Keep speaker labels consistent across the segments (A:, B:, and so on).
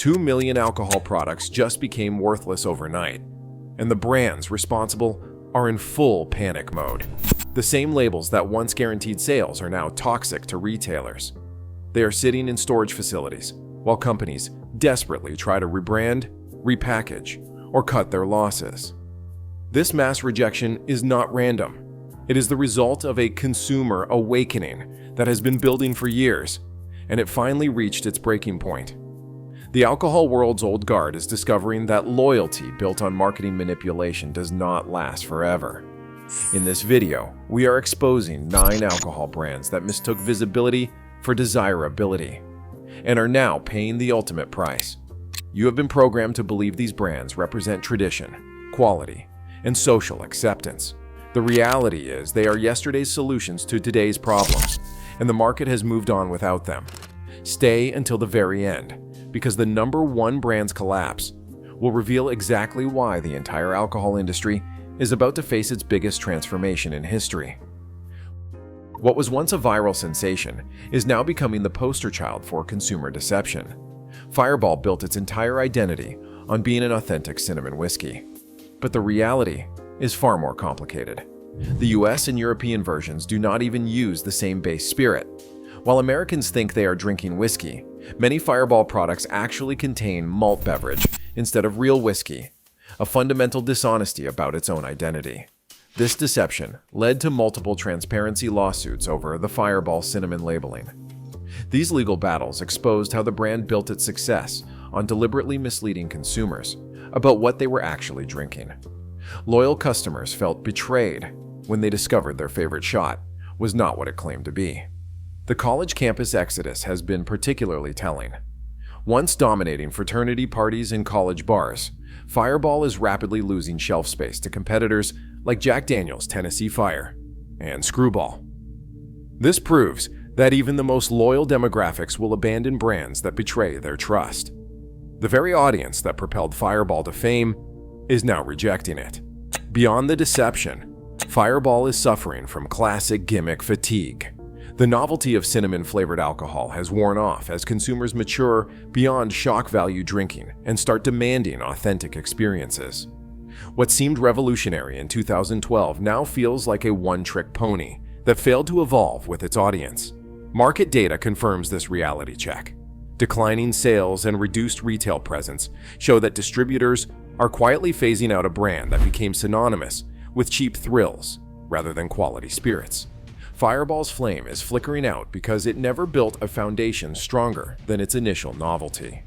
A: 2 million alcohol products just became worthless overnight, and the brands responsible are in full panic mode. The same labels that once guaranteed sales are now toxic to retailers. They are sitting in storage facilities, while companies desperately try to rebrand, repackage, or cut their losses. This mass rejection is not random. It is the result of a consumer awakening that has been building for years, and it finally reached its breaking point. The alcohol world's old guard is discovering that loyalty built on marketing manipulation does not last forever. In this video, we are exposing 9 alcohol brands that mistook visibility for desirability and are now paying the ultimate price. You have been programmed to believe these brands represent tradition, quality, and social acceptance. The reality is they are yesterday's solutions to today's problems, and the market has moved on without them. Stay until the very end, because the number 1 brand's collapse will reveal exactly why the entire alcohol industry is about to face its biggest transformation in history. What was once a viral sensation is now becoming the poster child for consumer deception. Fireball built its entire identity on being an authentic cinnamon whiskey. But the reality is far more complicated. The US and European versions do not even use the same base spirit. While Americans think they are drinking whiskey, many Fireball products actually contain malt beverage instead of real whiskey, a fundamental dishonesty about its own identity. This deception led to multiple transparency lawsuits over the Fireball cinnamon labeling. These legal battles exposed how the brand built its success on deliberately misleading consumers about what they were actually drinking. Loyal customers felt betrayed when they discovered their favorite shot was not what it claimed to be. The college campus exodus has been particularly telling. Once dominating fraternity parties and college bars, Fireball is rapidly losing shelf space to competitors like Jack Daniel's Tennessee Fire and Screwball. This proves that even the most loyal demographics will abandon brands that betray their trust. The very audience that propelled Fireball to fame is now rejecting it. Beyond the deception, Fireball is suffering from classic gimmick fatigue. The novelty of cinnamon-flavored alcohol has worn off as consumers mature beyond shock value drinking and start demanding authentic experiences. What seemed revolutionary in 2012 now feels like a one-trick pony that failed to evolve with its audience. Market data confirms this reality check. Declining sales and reduced retail presence show that distributors are quietly phasing out a brand that became synonymous with cheap thrills rather than quality spirits. Fireball's flame is flickering out because it never built a foundation stronger than its initial novelty.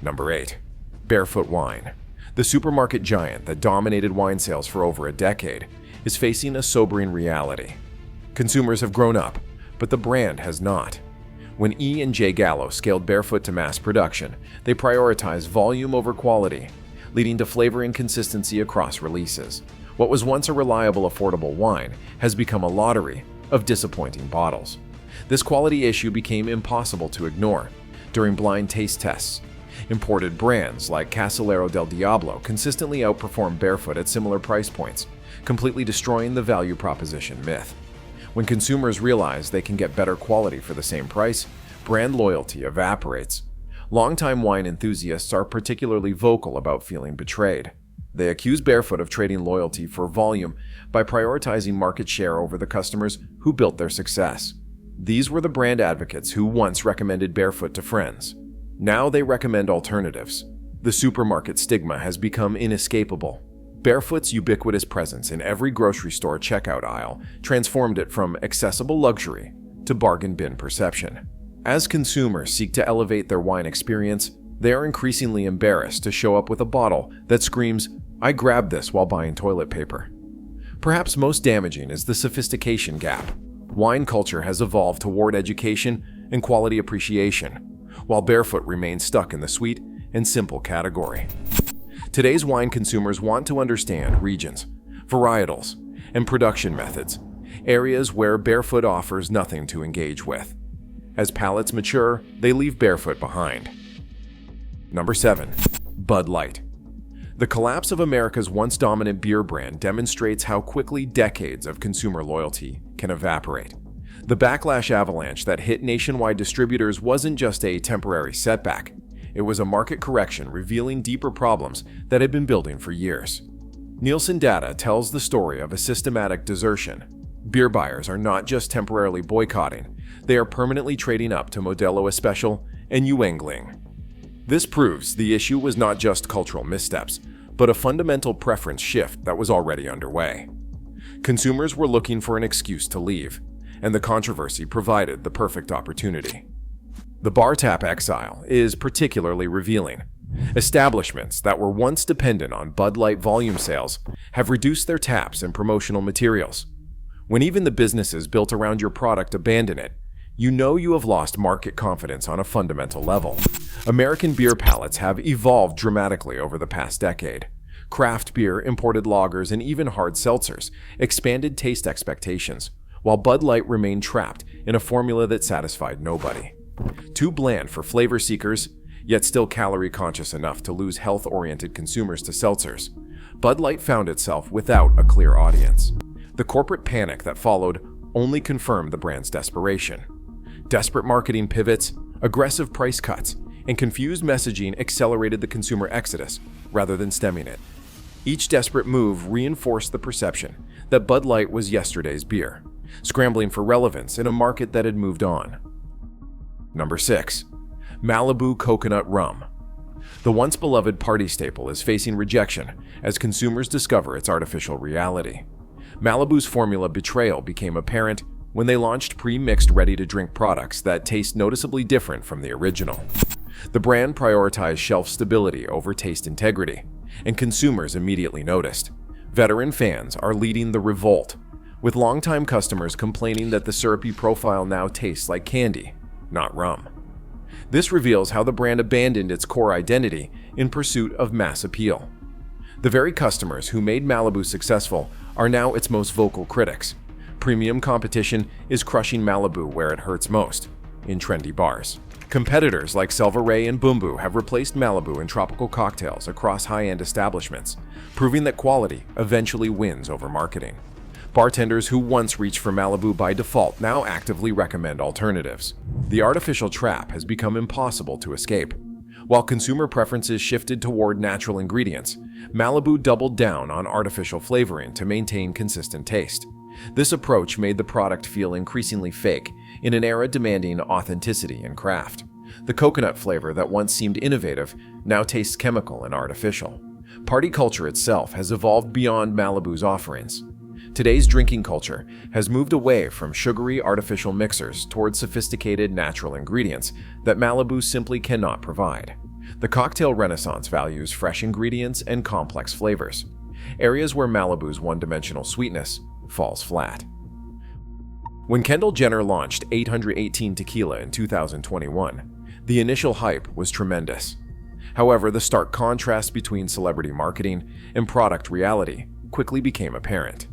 A: Number 8. Barefoot Wine. The supermarket giant that dominated wine sales for over a decade is facing a sobering reality. Consumers have grown up, but the brand has not. When E&J Gallo scaled Barefoot to mass production, they prioritized volume over quality, leading to flavor inconsistency across releases. What was once a reliable, affordable wine has become a lottery of disappointing bottles. This quality issue became impossible to ignore. During blind taste tests, imported brands like Casillero del Diablo consistently outperformed Barefoot at similar price points, completely destroying the value proposition myth. When consumers realize they can get better quality for the same price, brand loyalty evaporates. Longtime wine enthusiasts are particularly vocal about feeling betrayed. They accuse Barefoot of trading loyalty for volume by prioritizing market share over the customers who built their success. These were the brand advocates who once recommended Barefoot to friends. Now they recommend alternatives. The supermarket stigma has become inescapable. Barefoot's ubiquitous presence in every grocery store checkout aisle transformed it from accessible luxury to bargain bin perception. As consumers seek to elevate their wine experience, they are increasingly embarrassed to show up with a bottle that screams, "I grabbed this while buying toilet paper." Perhaps most damaging is the sophistication gap. Wine culture has evolved toward education and quality appreciation, while Barefoot remains stuck in the sweet and simple category. Today's wine consumers want to understand regions, varietals, and production methods, areas where Barefoot offers nothing to engage with. As palates mature, they leave Barefoot behind. Number 7. Bud Light. The collapse of America's once dominant beer brand demonstrates how quickly decades of consumer loyalty can evaporate. The backlash avalanche that hit nationwide distributors wasn't just a temporary setback. It was a market correction revealing deeper problems that had been building for years. Nielsen data tells the story of a systematic desertion. Beer buyers are not just temporarily boycotting, they are permanently trading up to Modelo Especial and Yuengling. This proves the issue was not just cultural missteps, but a fundamental preference shift that was already underway. Consumers were looking for an excuse to leave, and the controversy provided the perfect opportunity. The bar tap exile is particularly revealing. Establishments that were once dependent on Bud Light volume sales have reduced their taps and promotional materials. When even the businesses built around your product abandon it, you know you have lost market confidence on a fundamental level. American beer palates have evolved dramatically over the past decade. Craft beer, imported lagers, and even hard seltzers expanded taste expectations, while Bud Light remained trapped in a formula that satisfied nobody. Too bland for flavor seekers, yet still calorie-conscious enough to lose health-oriented consumers to seltzers, Bud Light found itself without a clear audience. The corporate panic that followed only confirmed the brand's desperation. Desperate marketing pivots, aggressive price cuts, and confused messaging accelerated the consumer exodus rather than stemming it. Each desperate move reinforced the perception that Bud Light was yesterday's beer, scrambling for relevance in a market that had moved on. Number 6. Malibu Coconut Rum. The once beloved party staple is facing rejection as consumers discover its artificial reality. Malibu's formula betrayal became apparent when they launched pre-mixed ready-to-drink products that taste noticeably different from the original. The brand prioritized shelf stability over taste integrity, and consumers immediately noticed. Veteran fans are leading the revolt, with longtime customers complaining that the syrupy profile now tastes like candy, not rum. This reveals how the brand abandoned its core identity in pursuit of mass appeal. The very customers who made Malibu successful are now its most vocal critics. Premium competition is crushing Malibu where it hurts most, in trendy bars. Competitors like Selva Ray and Bumbu have replaced Malibu in tropical cocktails across high-end establishments, proving that quality eventually wins over marketing. Bartenders who once reached for Malibu by default now actively recommend alternatives. The artificial trap has become impossible to escape. While consumer preferences shifted toward natural ingredients, Malibu doubled down on artificial flavoring to maintain consistent taste. This approach made the product feel increasingly fake in an era demanding authenticity and craft. The coconut flavor that once seemed innovative now tastes chemical and artificial. Party culture itself has evolved beyond Malibu's offerings. Today's drinking culture has moved away from sugary artificial mixers towards sophisticated natural ingredients that Malibu simply cannot provide. The cocktail renaissance values fresh ingredients and complex flavors, areas where Malibu's one-dimensional sweetness falls flat. When Kendall Jenner launched 818 Tequila in 2021, the initial hype was tremendous. However, the stark contrast between celebrity marketing and product reality quickly became apparent.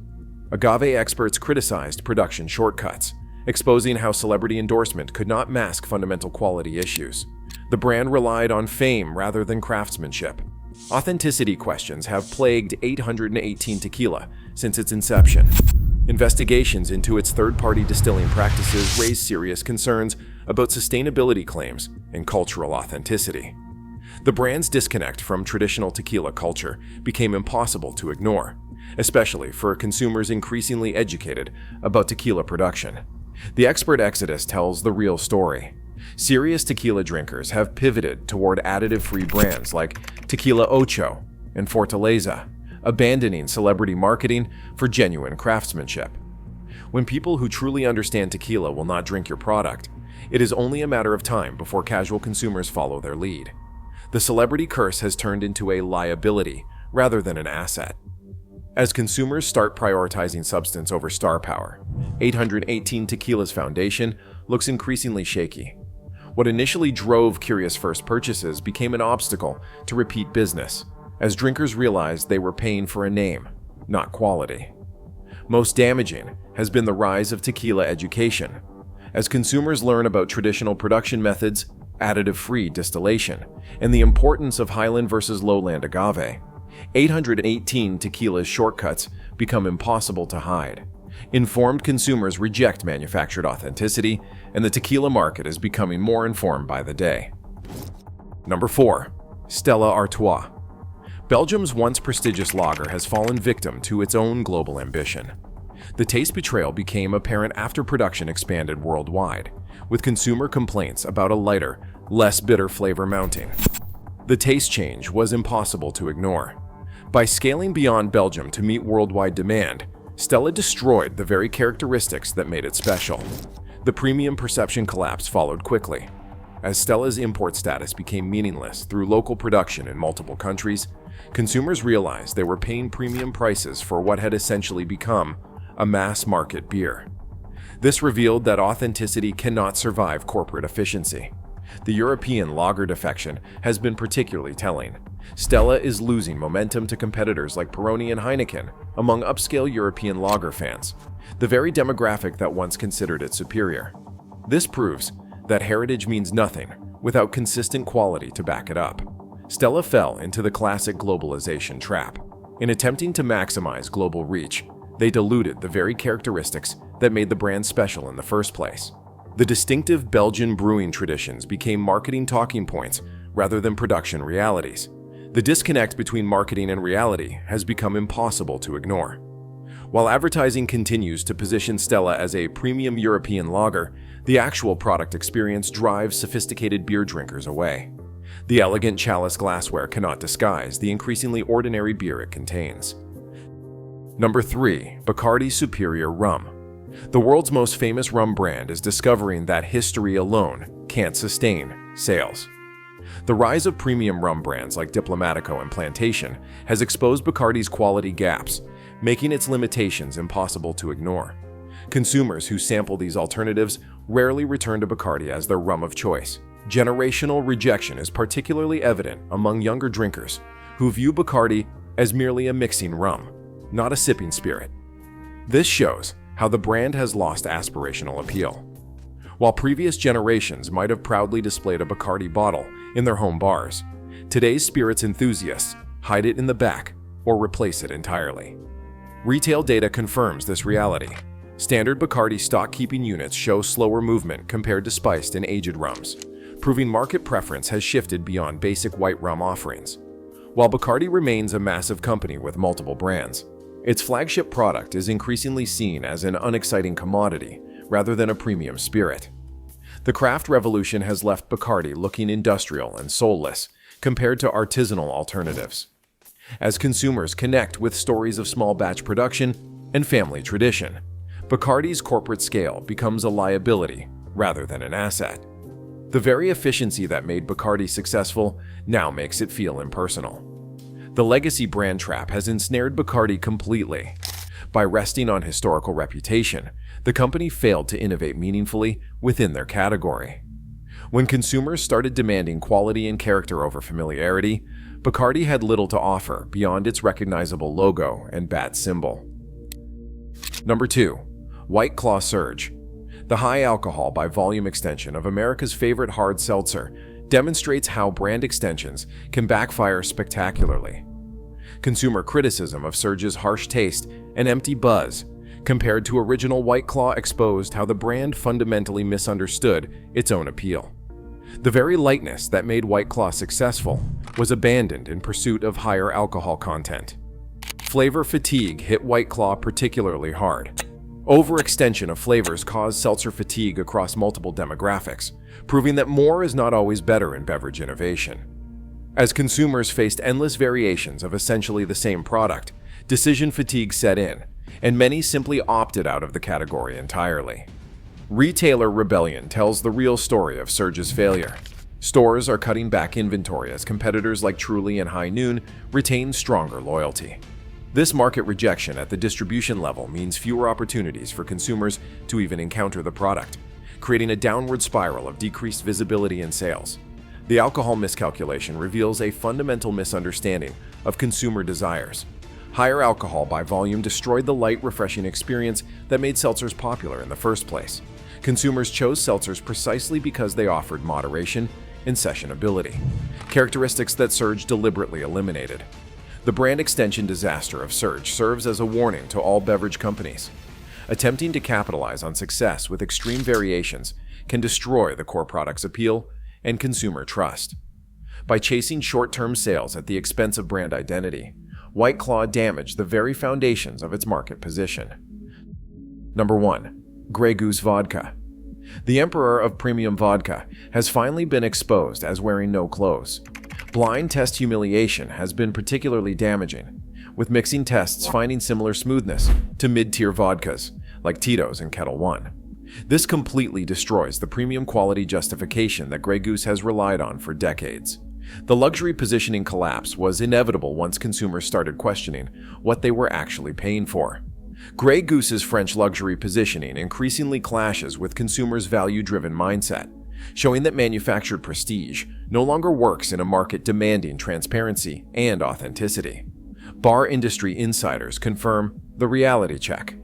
A: Agave experts criticized production shortcuts, exposing how celebrity endorsement could not mask fundamental quality issues. The brand relied on fame rather than craftsmanship. Authenticity questions have plagued 818 Tequila since its inception. Investigations into its third-party distilling practices raised serious concerns about sustainability claims and cultural authenticity. The brand's disconnect from traditional tequila culture became impossible to ignore, especially for consumers increasingly educated about tequila production. The expert exodus tells the real story. Serious tequila drinkers have pivoted toward additive-free brands like Tequila Ocho and Fortaleza, abandoning celebrity marketing for genuine craftsmanship. When people who truly understand tequila will not drink your product, it is only a matter of time before casual consumers follow their lead. The celebrity curse has turned into a liability rather than an asset. As consumers start prioritizing substance over star power, 818 Tequila's foundation looks increasingly shaky. What initially drove curious first purchases became an obstacle to repeat business, as drinkers realized they were paying for a name, not quality. Most damaging has been the rise of tequila education. As consumers learn about traditional production methods, additive-free distillation, and the importance of highland versus lowland agave, 818 Tequila's shortcuts become impossible to hide. Informed consumers reject manufactured authenticity, and the tequila market is becoming more informed by the day. Number 4. Stella Artois. Belgium's once prestigious lager has fallen victim to its own global ambition. The taste betrayal became apparent after production expanded worldwide, with consumer complaints about a lighter, less bitter flavor mounting. The taste change was impossible to ignore. By scaling beyond Belgium to meet worldwide demand, Stella destroyed the very characteristics that made it special. The premium perception collapse followed quickly. As Stella's import status became meaningless through local production in multiple countries, consumers realized they were paying premium prices for what had essentially become a mass-market beer. This revealed that authenticity cannot survive corporate efficiency. The European lager defection has been particularly telling. Stella is losing momentum to competitors like Peroni and Heineken among upscale European lager fans, the very demographic that once considered it superior. This proves that heritage means nothing without consistent quality to back it up. Stella fell into the classic globalization trap. In attempting to maximize global reach, they diluted the very characteristics that made the brand special in the first place. The distinctive Belgian brewing traditions became marketing talking points rather than production realities. The disconnect between marketing and reality has become impossible to ignore. While advertising continues to position Stella as a premium European lager, the actual product experience drives sophisticated beer drinkers away. The elegant chalice glassware cannot disguise the increasingly ordinary beer it contains. Number 3. Bacardi Superior Rum. The world's most famous rum brand is discovering that history alone can't sustain sales. The rise of premium rum brands like Diplomatico and Plantation has exposed Bacardi's quality gaps, making its limitations impossible to ignore. Consumers who sample these alternatives rarely return to Bacardi as their rum of choice. Generational rejection is particularly evident among younger drinkers who view Bacardi as merely a mixing rum, not a sipping spirit. This shows how the brand has lost aspirational appeal. While previous generations might have proudly displayed a Bacardi bottle in their home bars, today's spirits enthusiasts hide it in the back or replace it entirely. Retail data confirms this reality. Standard Bacardi stock-keeping units show slower movement compared to spiced and aged rums, proving market preference has shifted beyond basic white rum offerings. While Bacardi remains a massive company with multiple brands, its flagship product is increasingly seen as an unexciting commodity rather than a premium spirit. The craft revolution has left Bacardi looking industrial and soulless compared to artisanal alternatives. As consumers connect with stories of small batch production and family tradition, Bacardi's corporate scale becomes a liability rather than an asset. The very efficiency that made Bacardi successful now makes it feel impersonal. The legacy brand trap has ensnared Bacardi completely. By resting on historical reputation, the company failed to innovate meaningfully within their category. When consumers started demanding quality and character over familiarity, Bacardi had little to offer beyond its recognizable logo and bat symbol. Number 2. White Claw Surge. The high alcohol by volume extension of America's favorite hard seltzer demonstrates how brand extensions can backfire spectacularly. Consumer criticism of Surge's harsh taste and empty buzz compared to original White Claw exposed how the brand fundamentally misunderstood its own appeal. The very lightness that made White Claw successful was abandoned in pursuit of higher alcohol content. Flavor fatigue hit White Claw particularly hard. Overextension of flavors caused seltzer fatigue across multiple demographics, proving that more is not always better in beverage innovation. As consumers faced endless variations of essentially the same product, decision fatigue set in, and many simply opted out of the category entirely. Retailer rebellion tells the real story of Surge's failure. Stores are cutting back inventory as competitors like Truly and High Noon retain stronger loyalty. This market rejection at the distribution level means fewer opportunities for consumers to even encounter the product, creating a downward spiral of decreased visibility and sales. The alcohol miscalculation reveals a fundamental misunderstanding of consumer desires. Higher alcohol by volume destroyed the light, refreshing experience that made seltzers popular in the first place. Consumers chose seltzers precisely because they offered moderation and sessionability, characteristics that Surge deliberately eliminated. The brand extension disaster of Surge serves as a warning to all beverage companies. Attempting to capitalize on success with extreme variations can destroy the core product's appeal and consumer trust. By chasing short-term sales at the expense of brand identity, White Claw damaged the very foundations of its market position. Number 1. Grey Goose Vodka. The emperor of premium vodka has finally been exposed as wearing no clothes. Blind test humiliation has been particularly damaging, with mixing tests finding similar smoothness to mid-tier vodkas like Tito's and Kettle One. This completely destroys the premium quality justification that Grey Goose has relied on for decades. The luxury positioning collapse was inevitable once consumers started questioning what they were actually paying for. Grey Goose's French luxury positioning increasingly clashes with consumers' value-driven mindset, showing that manufactured prestige no longer works in a market demanding transparency and authenticity. Bar industry insiders confirm the reality check.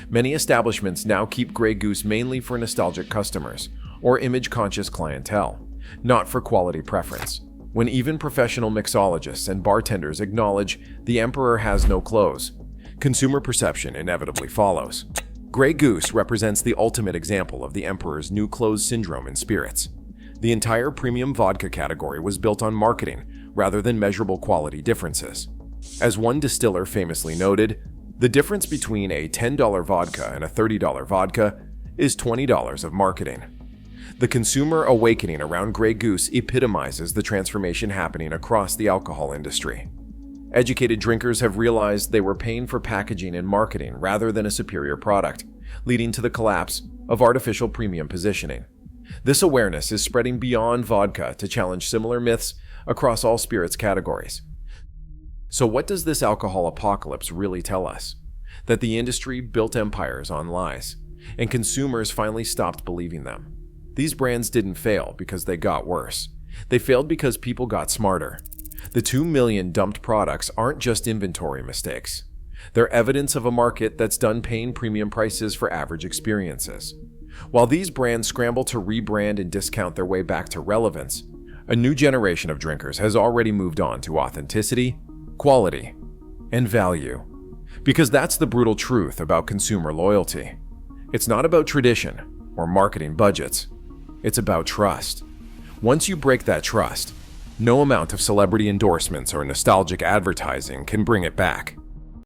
A: Many establishments now keep Grey Goose mainly for nostalgic customers or image-conscious clientele, not for quality preference. When even professional mixologists and bartenders acknowledge the emperor has no clothes, consumer perception inevitably follows. Grey Goose represents the ultimate example of the emperor's new clothes syndrome in spirits. The entire premium vodka category was built on marketing rather than measurable quality differences. As one distiller famously noted, the difference between a $10 vodka and a $30 vodka is $20 of marketing. The consumer awakening around Grey Goose epitomizes the transformation happening across the alcohol industry. Educated drinkers have realized they were paying for packaging and marketing rather than a superior product, leading to the collapse of artificial premium positioning. This awareness is spreading beyond vodka to challenge similar myths across all spirits categories. So what does this alcohol apocalypse really tell us? That the industry built empires on lies, and consumers finally stopped believing them. These brands didn't fail because they got worse. They failed because people got smarter. The 2 million dumped products aren't just inventory mistakes. They're evidence of a market that's done paying premium prices for average experiences. While these brands scramble to rebrand and discount their way back to relevance, a new generation of drinkers has already moved on to authenticity, quality, and value. Because that's the brutal truth about consumer loyalty. It's not about tradition or marketing budgets. It's about trust. Once you break that trust, no amount of celebrity endorsements or nostalgic advertising can bring it back.